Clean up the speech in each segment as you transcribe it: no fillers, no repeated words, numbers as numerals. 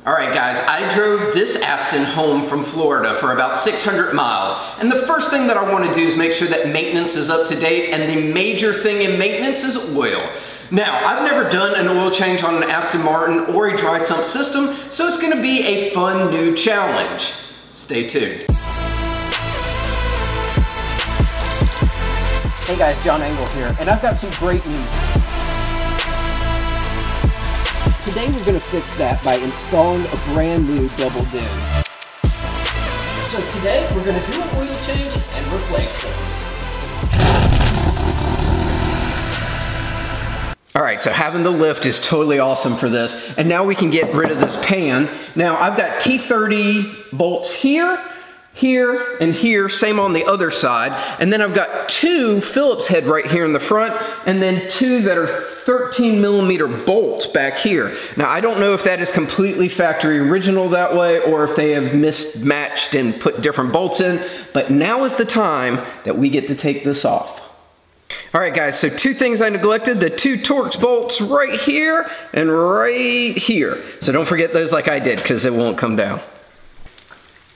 Alright guys, I drove this Aston home from Florida for about 600 miles, and the first thing that I want to do is make sure that maintenance is up to date, and the major thing in maintenance is oil. Now, I've never done an oil change on an Aston Martin or a dry sump system, so it's going to be a fun new challenge. Stay tuned. Hey guys, John Engel here, and I've got some great news. Today we're going to fix that by installing a brand new double din. So today we're going to do an oil change and replace things. Alright, so having the lift is totally awesome for this, and now we can get rid of this pan. Now I've got T30 bolts here, here, and here, same on the other side, and then I've got two Phillips head right here in the front, and then two that are 13mm bolts back here. Now I don't know if that is completely factory original that way, or if they have mismatched and put different bolts in, but now is the time that we get to take this off. Alright guys, so two things I neglected, the two Torx bolts right here and right here. So don't forget those like I did, because it won't come down.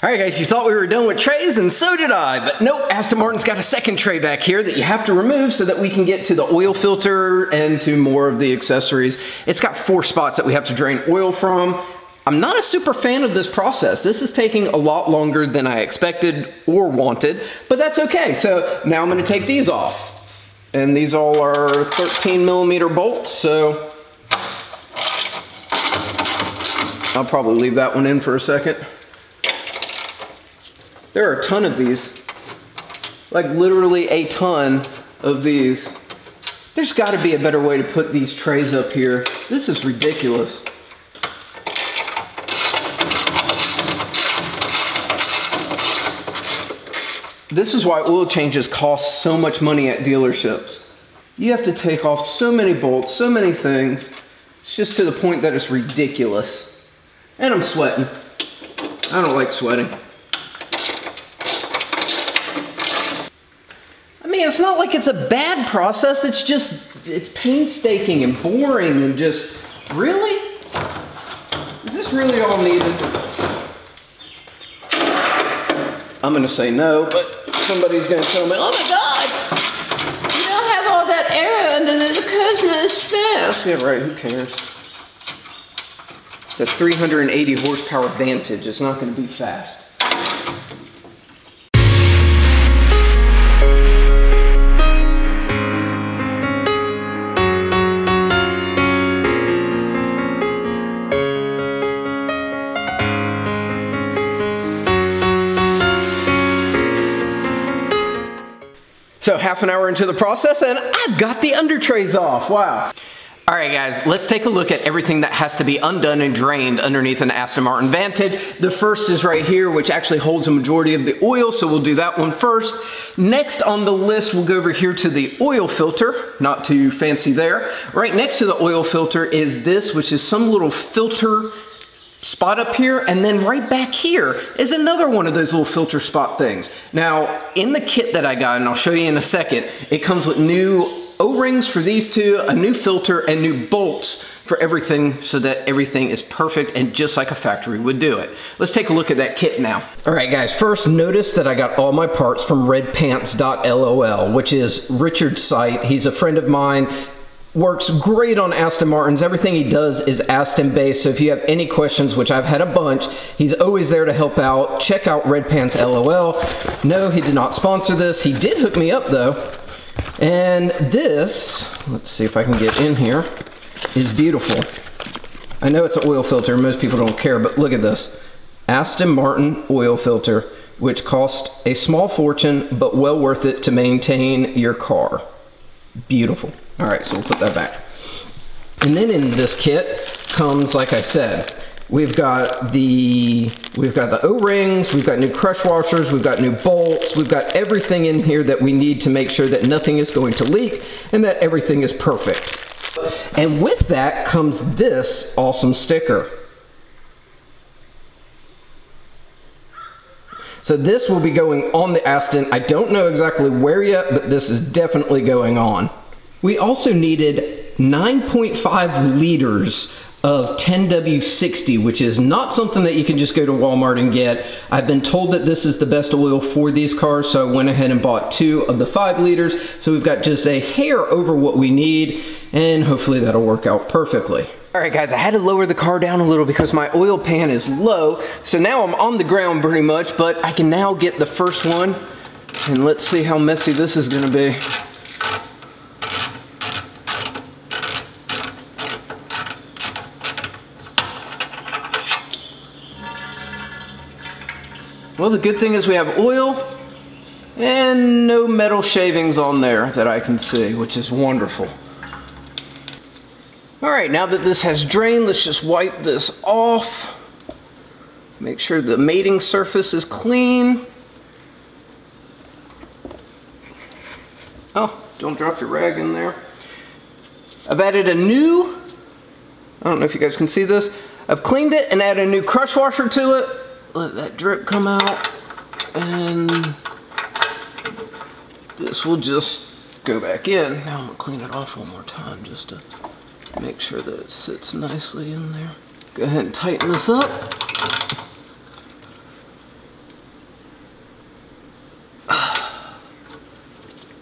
Alright guys, you thought we were done with trays, and so did I, but nope, Aston Martin's got a second tray back here that you have to remove so that we can get to the oil filter and to more of the accessories. It's got 4 spots that we have to drain oil from. I'm not a super fan of this process. This is taking a lot longer than I expected or wanted, but that's okay. So now I'm going to take these off. And these all are 13mm bolts, so I'll probably leave that one in for a second. There are a ton of these, like literally a ton of these. There's got to be a better way to put these trays up here. This is ridiculous. This is why oil changes cost so much money at dealerships. You have to take off so many bolts, so many things. It's just to the point that it's ridiculous. And I'm sweating. I don't like sweating. I mean, it's not like it's a bad process, it's painstaking and boring and just, really? Is this really all needed? I'm gonna say no, but somebody's gonna tell me, oh my God, you don't have all that air under the cushion, it's fast. Yeah, right, who cares? It's a 380 horsepower Vantage, it's not gonna be fast. So half an hour into the process and I've got the under trays off, wow. All right guys, let's take a look at everything that has to be undone and drained underneath an Aston Martin Vantage. The first is right here, which actually holds a majority of the oil, so we'll do that one first. Next on the list, we'll go over here to the oil filter, not too fancy there. Right next to the oil filter is this, which is some little filter spot up here, and then right back here is another one of those little filter spot things. Now, in the kit that I got, and I'll show you in a second, it comes with new O-rings for these two, a new filter, and new bolts for everything so that everything is perfect and just like a factory would do it. Let's take a look at that kit now. All right guys, first notice that I got all my parts from redpants.lol, which is Richard's site. He's a friend of mine. Works great on Aston Martins. Everything he does is Aston based, so if you have any questions, which I've had a bunch, he's always there to help out. Check out Red Pants LOL. No, he did not sponsor this. He did hook me up though. And this, let's see if I can get in here, is beautiful. I know it's an oil filter, most people don't care, but look at this. Aston Martin oil filter, which costs a small fortune, but well worth it to maintain your car. Beautiful. All right, so we'll put that back. And then in this kit comes, like I said, we've got the O-rings, we've got new crush washers, we've got new bolts, we've got everything in here that we need to make sure that nothing is going to leak and that everything is perfect. And with that comes this awesome sticker. So this will be going on the Aston. I don't know exactly where yet, but this is definitely going on. We also needed 9.5 liters of 10W60, which is not something that you can just go to Walmart and get. I've been told that this is the best oil for these cars, so I went ahead and bought 2 of the 5 liters. So we've got just a hair over what we need, and hopefully that'll work out perfectly. All right, guys, I had to lower the car down a little because my oil pan is low. So now I'm on the ground pretty much, but I can now get the first one, and let's see how messy this is gonna be. Well, the good thing is we have oil and no metal shavings on there that I can see, which is wonderful. All right, now that this has drained, let's just wipe this off. Make sure the mating surface is clean. Oh, don't drop your rag in there. I've added a new, I don't know if you guys can see this. I've cleaned it and added a new crush washer to it. Let that drip come out, and this will just go back in. Now I'm gonna clean it off one more time just to make sure that it sits nicely in there. Go ahead and tighten this up.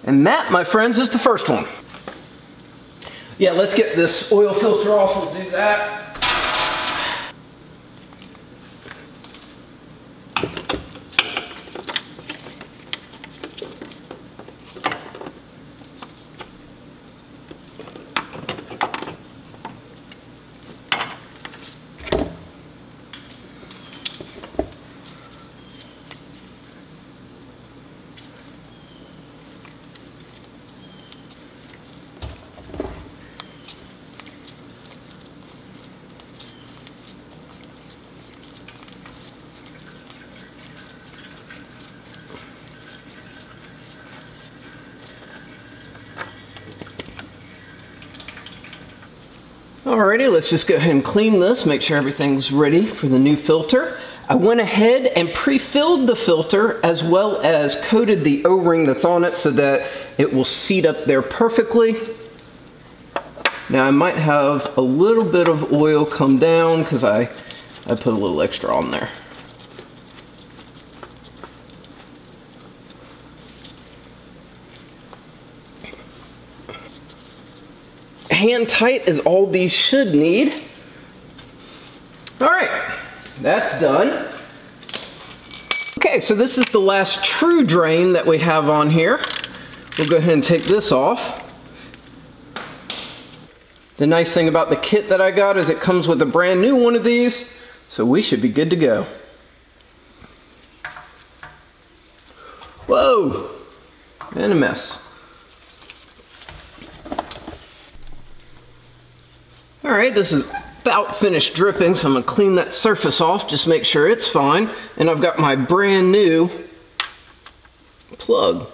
And that, my friends, is the first one. Yeah, let's get this oil filter off. We'll do that. Alrighty, let's just go ahead and clean this, make sure everything's ready for the new filter. I went ahead and pre-filled the filter as well as coated the O-ring that's on it so that it will seat up there perfectly. Now I might have a little bit of oil come down because I put a little extra on there. Hand tight is all these should need. All right, that's done. Okay, so this is the last true drain that we have on here. We'll go ahead and take this off. The nice thing about the kit that I got is it comes with a brand new one of these, so we should be good to go. Whoa, and a mess. All right, this is about finished dripping, so I'm gonna clean that surface off, just make sure it's fine. And I've got my brand new plug.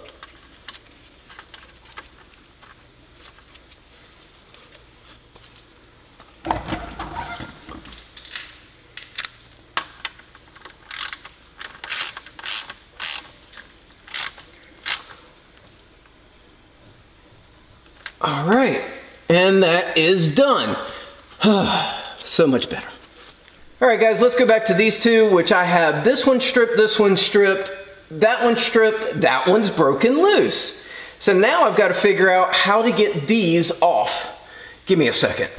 All right, and that is done. So much better. All right, guys, let's go back to these two, which I have this one stripped, that one's stripped, that one's broken loose. So now I've got to figure out how to get these off. Give me a second.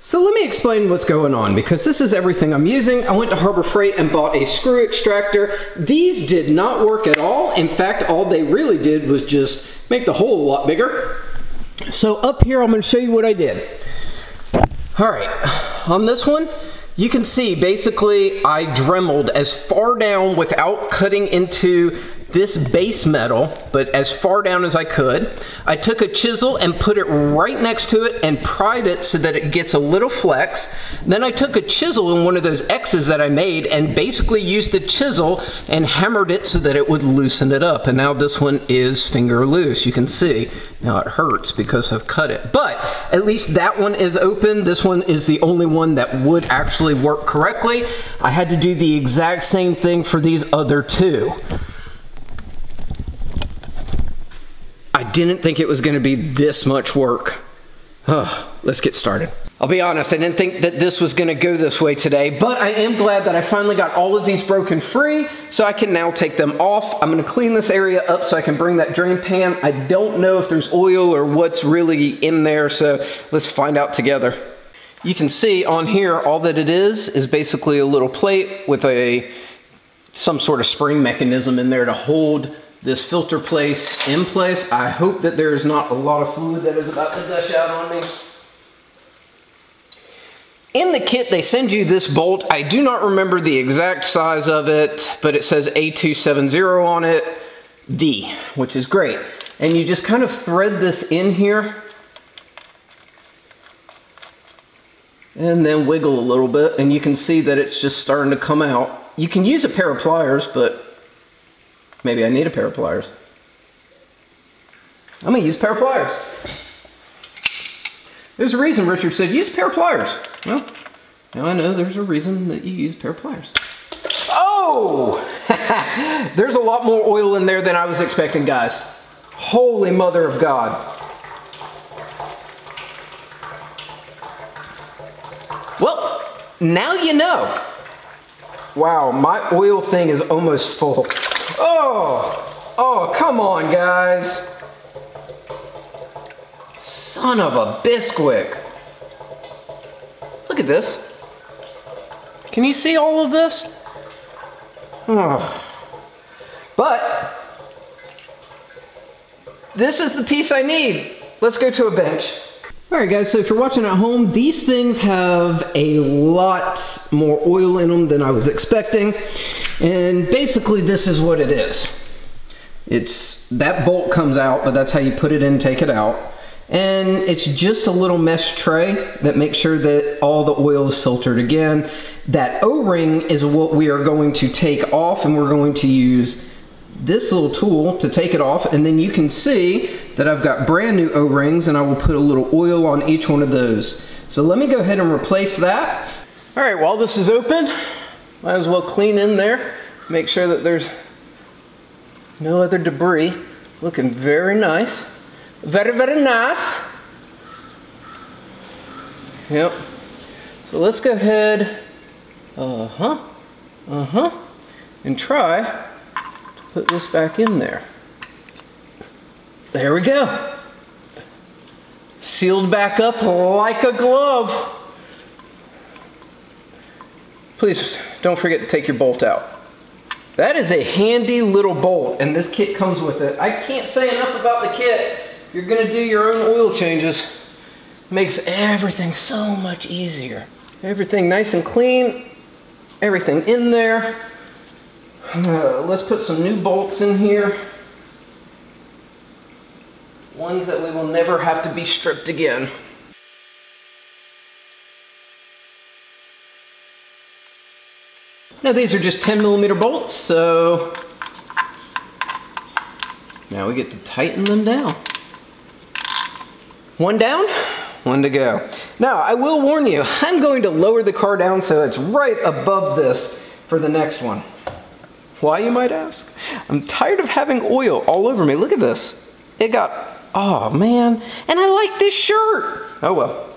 So let me explain what's going on, because this is everything I'm using. I went to Harbor Freight and bought a screw extractor. These did not work at all. In fact, all they really did was just make the hole a lot bigger. So up here, I'm going to show you what I did. All right, on this one, you can see basically I dremeled as far down without cutting into this base metal, but as far down as I could. I took a chisel and put it right next to it and pried it so that it gets a little flex. Then I took a chisel in one of those X's that I made and basically used the chisel and hammered it so that it would loosen it up. And now this one is finger loose, you can see. Now it hurts because I've cut it, but at least that one is open. This one is the only one that would actually work correctly. I had to do the exact same thing for these other two. I didn't think it was going to be this much work. Let's get started. I'll be honest, I didn't think that this was gonna go this way today, but I am glad that I finally got all of these broken free, so I can now take them off. I'm gonna clean this area up so I can bring that drain pan. I don't know if there's oil or what's really in there, so let's find out together. You can see on here, all that it is basically a little plate with some sort of spring mechanism in there to hold this filter place in place. I hope that there's not a lot of fluid that is about to gush out on me. In the kit, they send you this bolt. I do not remember the exact size of it, but it says A270 on it, V, which is great. And you just kind of thread this in here and then wiggle a little bit, and you can see that it's just starting to come out. You can use a pair of pliers, but maybe I need a pair of pliers. I'm gonna use a pair of pliers. There's a reason Richard said use a pair of pliers. Well, now I know there's a reason that you use a pair of pliers. Oh! There's a lot more oil in there than I was expecting, guys. Holy mother of God. Well, now you know. Wow, my oil thing is almost full. Oh, come on, guys. Son of a bisquick. Look at this. Can you see all of this? Oh. But this is the piece I need. Let's go to a bench. All right, guys, so if you're watching at home, these things have a lot more oil in them than I was expecting. And basically this is what it is. That bolt comes out, but that's how you put it in, take it out. And it's just a little mesh tray that makes sure that all the oil is filtered again. That O-ring is what we are going to take off, and we're going to use this little tool to take it off. And then you can see that I've got brand new O-rings, and I will put a little oil on each one of those. So let me go ahead and replace that. All right, while this is open, might as well clean in there. Make sure that there's no other debris. Looking very nice. Very, very nice. Yep. So let's go ahead, and try to put this back in there. There we go. Sealed back up like a glove. Please don't forget to take your bolt out. That is a handy little bolt, and this kit comes with it. I can't say enough about the kit. You're gonna do your own oil changes. Makes everything so much easier. Everything nice and clean. Everything in there. Let's put some new bolts in here. Ones that we will never have to be stripped again. Now these are just 10mm bolts, so now we get to tighten them down. One down, one to go. Now, I will warn you, I'm going to lower the car down so it's right above this for the next one. Why, you might ask? I'm tired of having oil all over me. Look at this. It got, oh man, and I like this shirt. Oh well,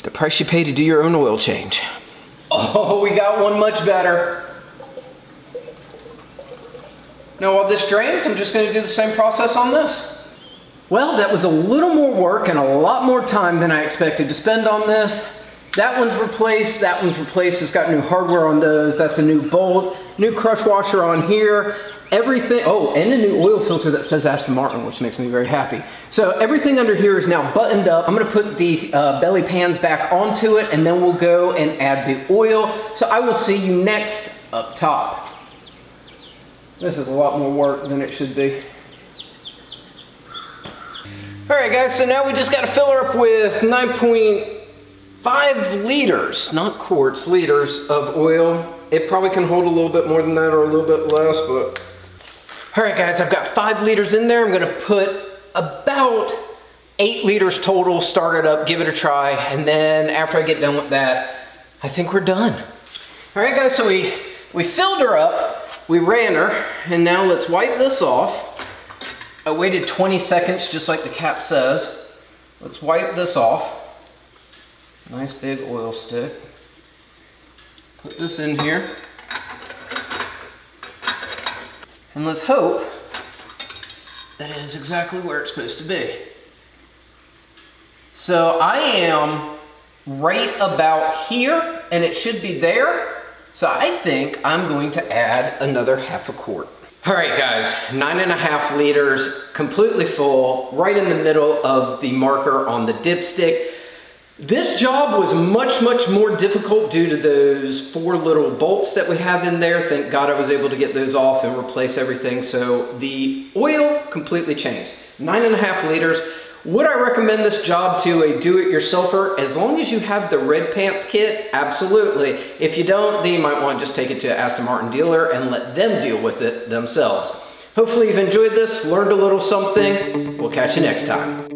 the price you pay to do your own oil change. Oh, we got one much better. Now while this drains, I'm just going to do the same process on this. Well, that was a little more work and a lot more time than I expected to spend on this. That one's replaced, that one's replaced. It's got new hardware on those. That's a new bolt, new crush washer on here, everything. Oh, and a new oil filter that says Aston Martin, which makes me very happy. So everything under here is now buttoned up. I'm gonna put these belly pans back onto it, and then we'll go and add the oil. So I will see you next up top. This is a lot more work than it should be. All right, guys, so now we just got to fill her up with 9.5 liters, not quarts, liters of oil. It probably can hold a little bit more than that or a little bit less, but. All right, guys, I've got 5 liters in there. I'm going to put about 8 liters total, start it up, give it a try, and then after I get done with that, I think we're done. All right, guys, so we filled her up, we ran her, and now let's wipe this off. I waited 20 seconds, just like the cap says. Let's wipe this off. Nice big oil stick. Put this in here. And let's hope that is exactly where it's supposed to be. So I am right about here, and it should be there. So I think I'm going to add another half a quart. All right guys, 9.5 liters, completely full, right in the middle of the marker on the dipstick. This job was much, much more difficult due to those 4 little bolts that we have in there. Thank God I was able to get those off and replace everything. So the oil completely changed. 9.5 liters. Would I recommend this job to a do-it-yourselfer? As long as you have the red pants kit, absolutely. If you don't, then you might want to just take it to an Aston Martin dealer and let them deal with it themselves. Hopefully you've enjoyed this, learned a little something. We'll catch you next time.